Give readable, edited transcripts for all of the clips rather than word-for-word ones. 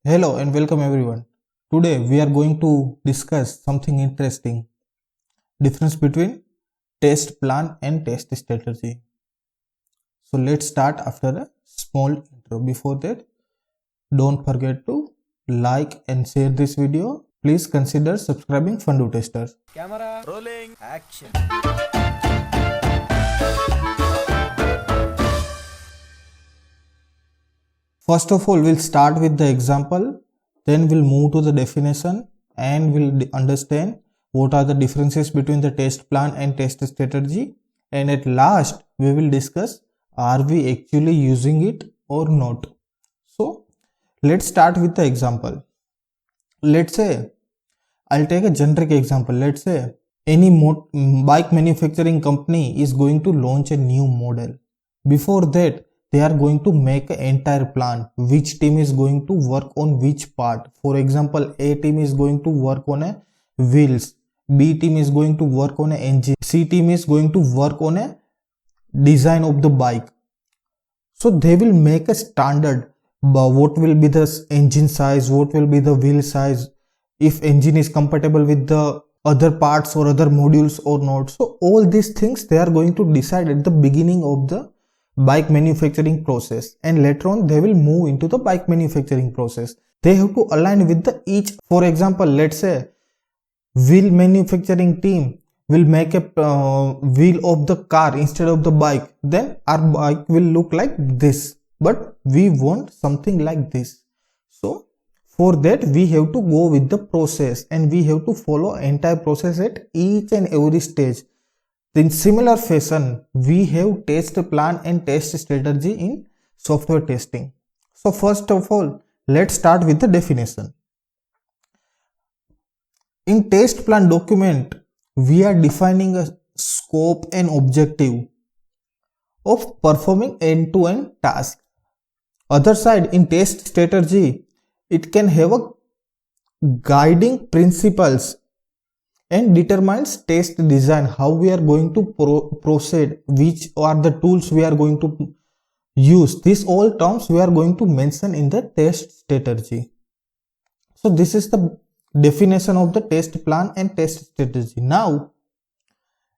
Hello and welcome everyone. Today we are going to discuss something interesting. Difference between test plan and test strategy. So let's start after a small intro. Before that, don't forget to like and share this video. Please consider subscribing Fundu Testers. Camera rolling action. First of all, we'll start with the example, then we'll move to the definition and we'll understand what are the differences between the test plan and test strategy, and at last we will discuss are we actually using it or not. So let's start with the example. Let's say I'll take a generic example. Let's say any bike manufacturing company is going to launch a new model. Before that, they are going to make an entire plan. Which team is going to work on which part? For example, A team is going to work on a wheels. B team is going to work on an engine. C team is going to work on a design of the bike. So they will make a standard. What will be the engine size? What will be the wheel size? If engine is compatible with the other parts or other modules or not. So all these things they are going to decide at the beginning of the bike manufacturing process, and later on they will move into the bike manufacturing process. They have to align with the each. For example, let's say wheel manufacturing team will make a wheel of the car instead of the bike. Then our bike will look like this, but we want something like this. So for that we have to go with the process and we have to follow entire process at each and every stage. In similar fashion, we have test plan and test strategy in software testing. So first of all, let's start with the definition. In test plan document, we are defining a scope and objective of performing end-to-end task. Other side, in test strategy, it can have a guiding principles and determines test design, how we are going to proceed, which are the tools we are going to use. These all terms we are going to mention in the test strategy. So this is the definition of the test plan and test strategy. Now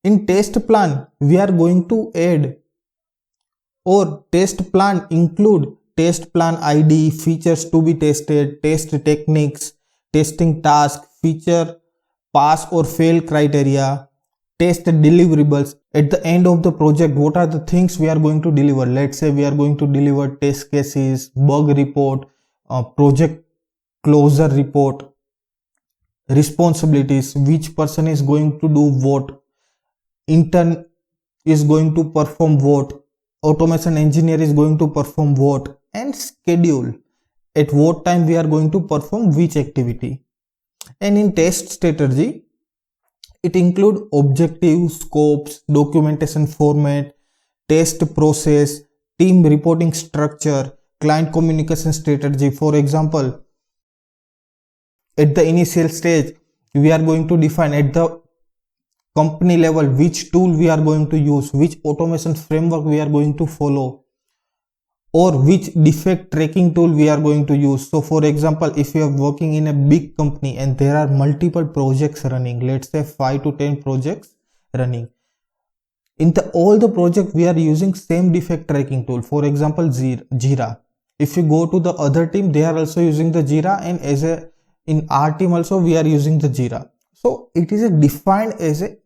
in test plan we are going to add, or test plan include test plan ID, features to be tested, test techniques, testing task, feature pass or fail criteria, test deliverables. At the end of the project, what are the things we are going to deliver? Let's say we are going to deliver test cases, bug report, project closure report, responsibilities, which person is going to do what, intern is going to perform what, automation engineer is going to perform what, and schedule at what time we are going to perform which activity. And in test strategy, it includes objectives, scopes, documentation format, test process, team reporting structure, client communication strategy. For example, at the initial stage, we are going to define at the company level which tool we are going to use, which automation framework we are going to follow, or which defect tracking tool we are going to use. So for example, if you are working in a big company and there are multiple projects running, let's say 5 to 10 projects running, in all the project we are using same defect tracking tool. For example, Jira. If you go to the other team, they are also using the Jira, and in our team also we are using the Jira. So it is defined as a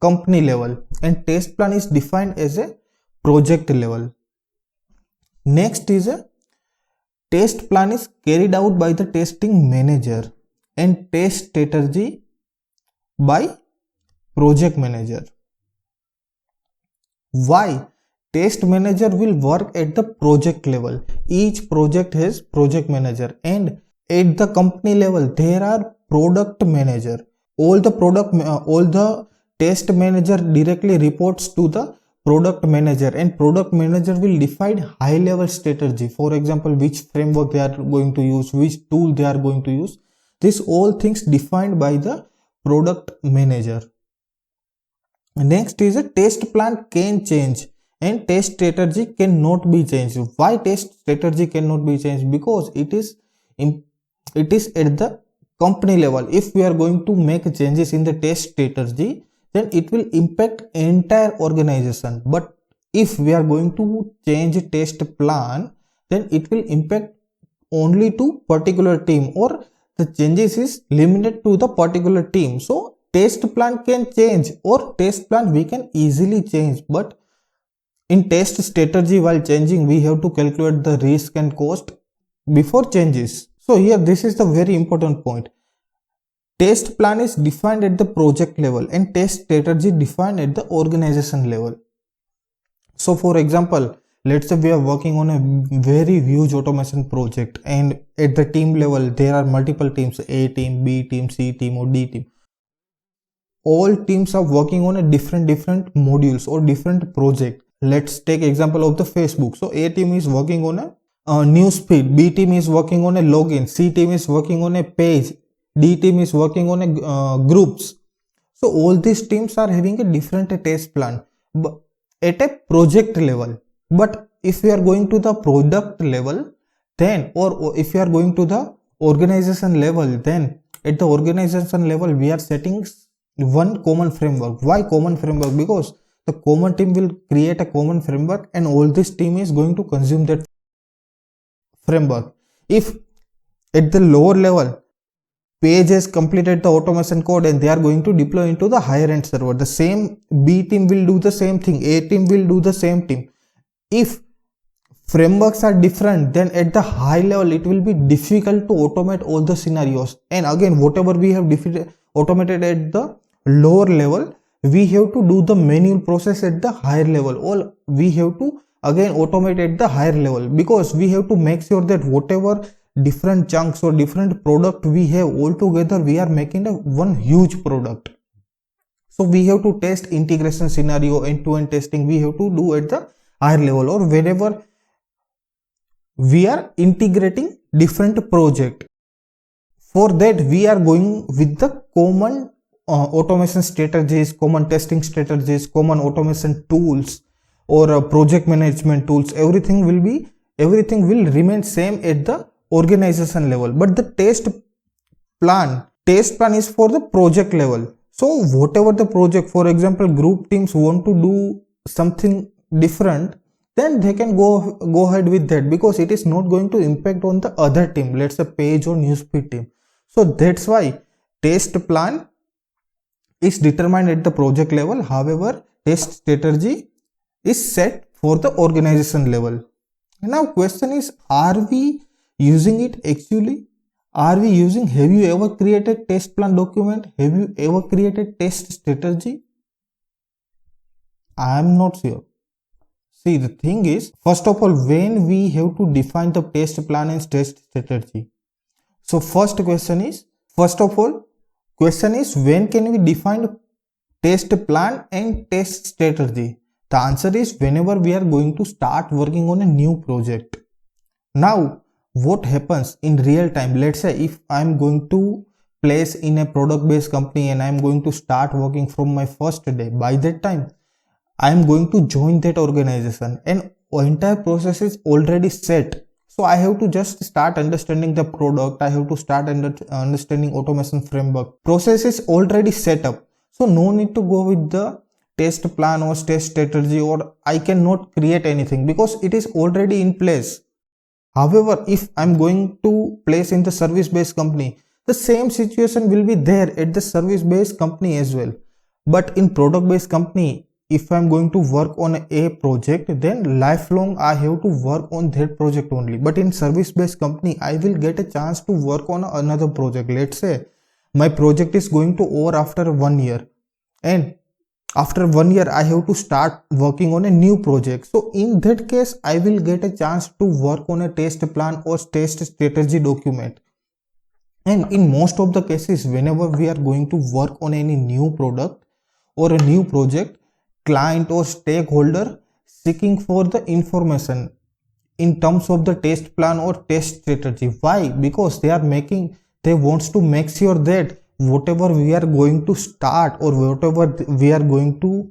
company level, and test plan is defined as a project level. Next is a test plan is carried out by the testing manager and test strategy by project manager. Why? Test manager will work at the project level. Each project has project manager, and at the company level there are product manager. All the test manager directly reports to the product manager, and product manager will define high level strategy. For example, which framework they are going to use, which tool they are going to use. This all things defined by the product manager. Next is a test plan can change and test strategy cannot be changed. Why test strategy cannot be changed? Because it is it is at the company level. If we are going to make changes in the test strategy, then it will impact entire organization. But if we are going to change test plan, then it will impact only to particular team, or the changes is limited to the particular team. So test plan can change, or test plan we can easily change, but in test strategy, while changing, we have to calculate the risk and cost before changes. So here this is the very important point. Test plan is defined at the project level and test strategy defined at the organization level. So for example, let's say we are working on a very huge automation project, and at the team level there are multiple teams, A team, B team, C team, or D team. All teams are working on a different modules or different project. Let's take example of the Facebook. So A team is working on a news feed, B team is working on a login, C team is working on a page, D team is working on a groups. So all these teams are having a different test plan, but at a project level. But if we are going to the product level, then, or if we are going to the organization level, then at the organization level we are setting one common framework. Why common framework? Because the common team will create a common framework, and all this team is going to consume that framework. If at the lower level Page has completed the automation code and they are going to deploy into the higher end server, the same B team will do the same thing, A team will do the same thing. If frameworks are different, then at the high level it will be difficult to automate all the scenarios. And again, whatever we have automated at the lower level, we have to do the manual process at the higher level, or we have to again automate at the higher level, because we have to make sure that whatever different chunks or different product we have, all together we are making a one huge product. So we have to test integration scenario, end-to-end testing we have to do at the higher level, or whenever we are integrating different project. For that we are going with the common automation strategies, common testing strategies, common automation tools, or project management tools. Everything will remain same at the organization level, but the test plan is for the project level. So whatever the project, for example, group teams want to do something different, then they can go ahead with that, because it is not going to impact on the other team, let's say page or newsfeed team. So that's why test plan is determined at the project level. However, test strategy is set for the organization level. Now question is, are we using it actually? Have you ever created test plan document? Have you ever created test strategy? I am not sure. See, the thing is, first of all, when we have to define the test plan and test strategy. So first question is, when can we define test plan and test strategy? The answer is whenever we are going to start working on a new project. Now, what happens in real time? Let's say if I am going to place in a product based company and I am going to start working from my first day, by that time I am going to join that organization and entire process is already set. So I have to just start understanding the product. I have to start understanding automation framework. Process is already set up. So no need to go with the test plan or test strategy, or I cannot create anything because it is already in place. However, if I'm going to place in the service based company, the same situation will be there at the service based company as well. But in product based company, if I'm going to work on a project, then lifelong I have to work on that project only. But in service based company, I will get a chance to work on another project. Let's say my project is going to over after 1 year, and after 1 year I have to start working on a new project. So in that case, I will get a chance to work on a test plan or test strategy document. And in most of the cases, whenever we are going to work on any new product or a new project, client or stakeholder seeking for the information in terms of the test plan or test strategy. Why? Because they wants to make sure that whatever we are going to start or whatever we are going to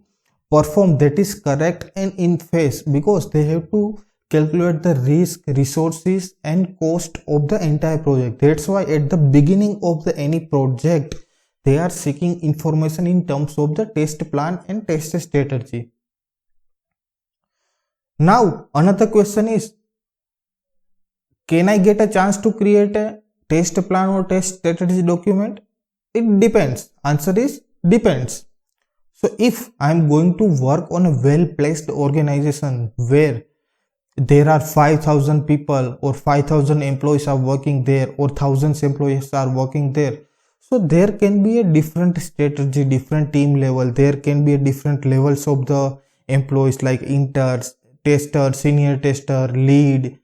perform, that is correct and in phase, because they have to calculate the risk, resources and cost of the entire project. That's why at the beginning of any project, they are seeking information in terms of the test plan and test strategy. Now, another question is, can I get a chance to create a test plan or test strategy document? It depends. Answer is depends. So if I am going to work on a well-placed organization where there are 5,000 people or 5,000 employees are working there or thousands employees are working there, so there can be a different strategy, different team level. There can be a different levels of the employees like interns, tester, senior tester, lead,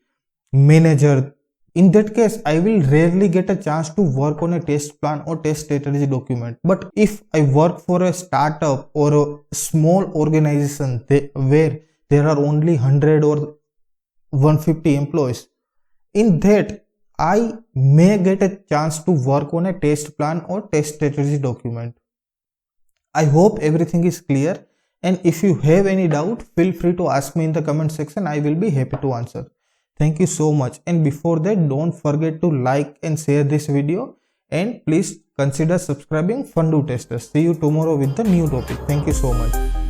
manager. In that case, I will rarely get a chance to work on a test plan or test strategy document. But if I work for a startup or a small organization where there are only 100 or 150 employees, in that I may get a chance to work on a test plan or test strategy document. I hope everything is clear, and if you have any doubt, feel free to ask me in the comment section. I will be happy to answer. Thank you so much, and before that, don't forget to like and share this video, and please consider subscribing Fundu Testers. See you tomorrow with the new topic. Thank you so much.